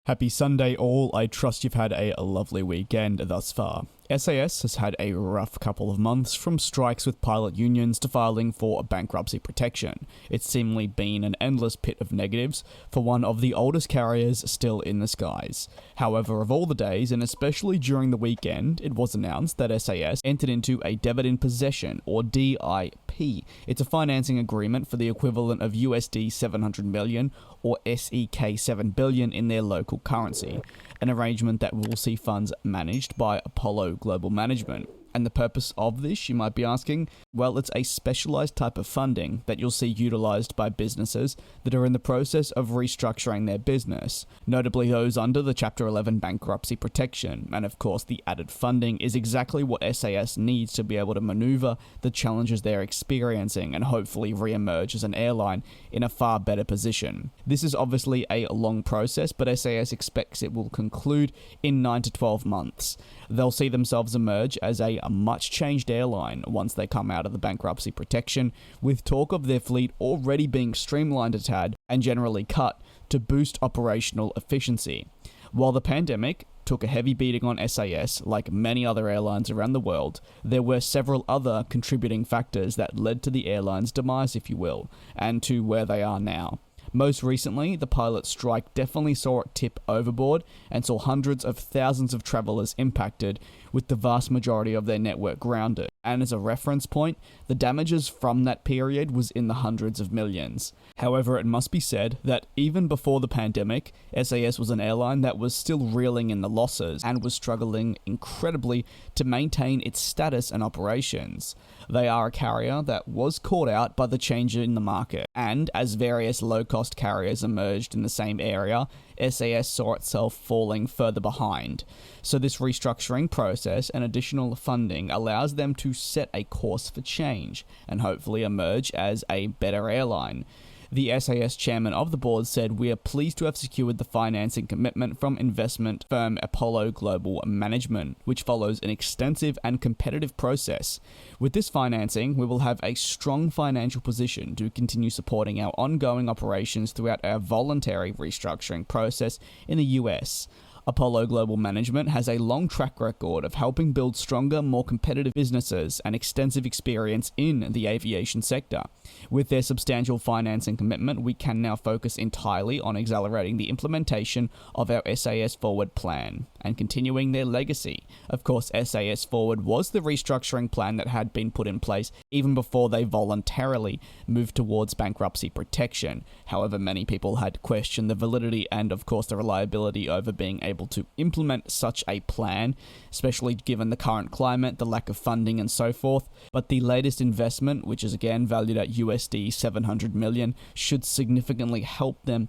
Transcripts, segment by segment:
Happy Sunday all, I trust you've had a lovely weekend thus far. SAS has had a rough couple of months, from strikes with pilot unions to filing for bankruptcy protection. It's seemingly been an endless pit of negatives for one of the oldest carriers still in the skies. However, of all the days, and especially during the weekend, it was announced that SAS entered into a debit in possession, or DIP. It's a financing agreement for the equivalent of USD 700 million or SEK 7 billion in their local currency, an arrangement that will see funds managed by Apollo Global Management. And the purpose of this, you might be asking? Well, it's a specialized type of funding that you'll see utilized by businesses that are in the process of restructuring their business, notably those under the Chapter 11 bankruptcy protection. And of course, the added funding is exactly what SAS needs to be able to maneuver the challenges they're experiencing and hopefully re-emerge as an airline in a far better position. This is obviously a long process, but SAS expects it will conclude in 9 to 12 months. They'll see themselves emerge as a much changed airline once they come out of the bankruptcy protection, with talk of their fleet already being streamlined a tad and generally cut to boost operational efficiency. While the pandemic took a heavy beating on SAS, like many other airlines around the world, there were several other contributing factors that led to the airline's demise, if you will, and to where they are now. Most recently, the pilot strike definitely saw it tip overboard and saw hundreds of thousands of travelers impacted, with the vast majority of their network grounded. And as a reference point, the damages from that period was in the hundreds of millions. However, it must be said that even before the pandemic, SAS was an airline that was still reeling in the losses and was struggling incredibly to maintain its status and operations. They are a carrier that was caught out by the change in the market, and as various low-cost carriers emerged in the same area, SAS saw itself falling further behind. So this restructuring process and additional funding allows them to set a course for change and hopefully emerge as a better airline. The SAS chairman of the board said, "We are pleased to have secured the financing commitment from investment firm Apollo Global Management, which follows an extensive and competitive process. With this financing, we will have a strong financial position to continue supporting our ongoing operations throughout our voluntary restructuring process in the US. Apollo Global Management has a long track record of helping build stronger, more competitive businesses and extensive experience in the aviation sector. With their substantial financing commitment, we can now focus entirely on accelerating the implementation of our SAS Forward plan and continuing their legacy." Of course, SAS Forward was the restructuring plan that had been put in place even before they voluntarily moved towards bankruptcy protection. However, many people had questioned the validity and, of course, the reliability over being able to implement such a plan, especially given the current climate, the lack of funding and so forth. But the latest investment, which is again valued at USD 700 million, should significantly help them,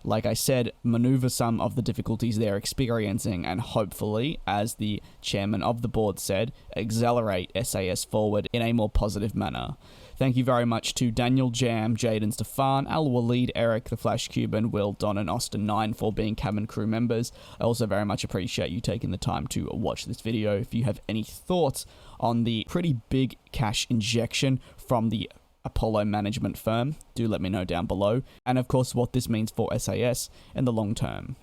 like I said, maneuver some of the difficulties they're experiencing and hopefully, as the chairman of the board said, accelerate SAS forward in a more positive manner. Thank you very much to Daniel, Jam, Jaden, Stefan, Al Walid, Eric, the FlashCubing, Will, Don, and Austin9 for being cabin crew members. I also very much appreciate you taking the time to watch this video. If you have any thoughts on the pretty big cash injection from the Apollo management firm, do let me know down below. And of course, what this means for SAS in the long term.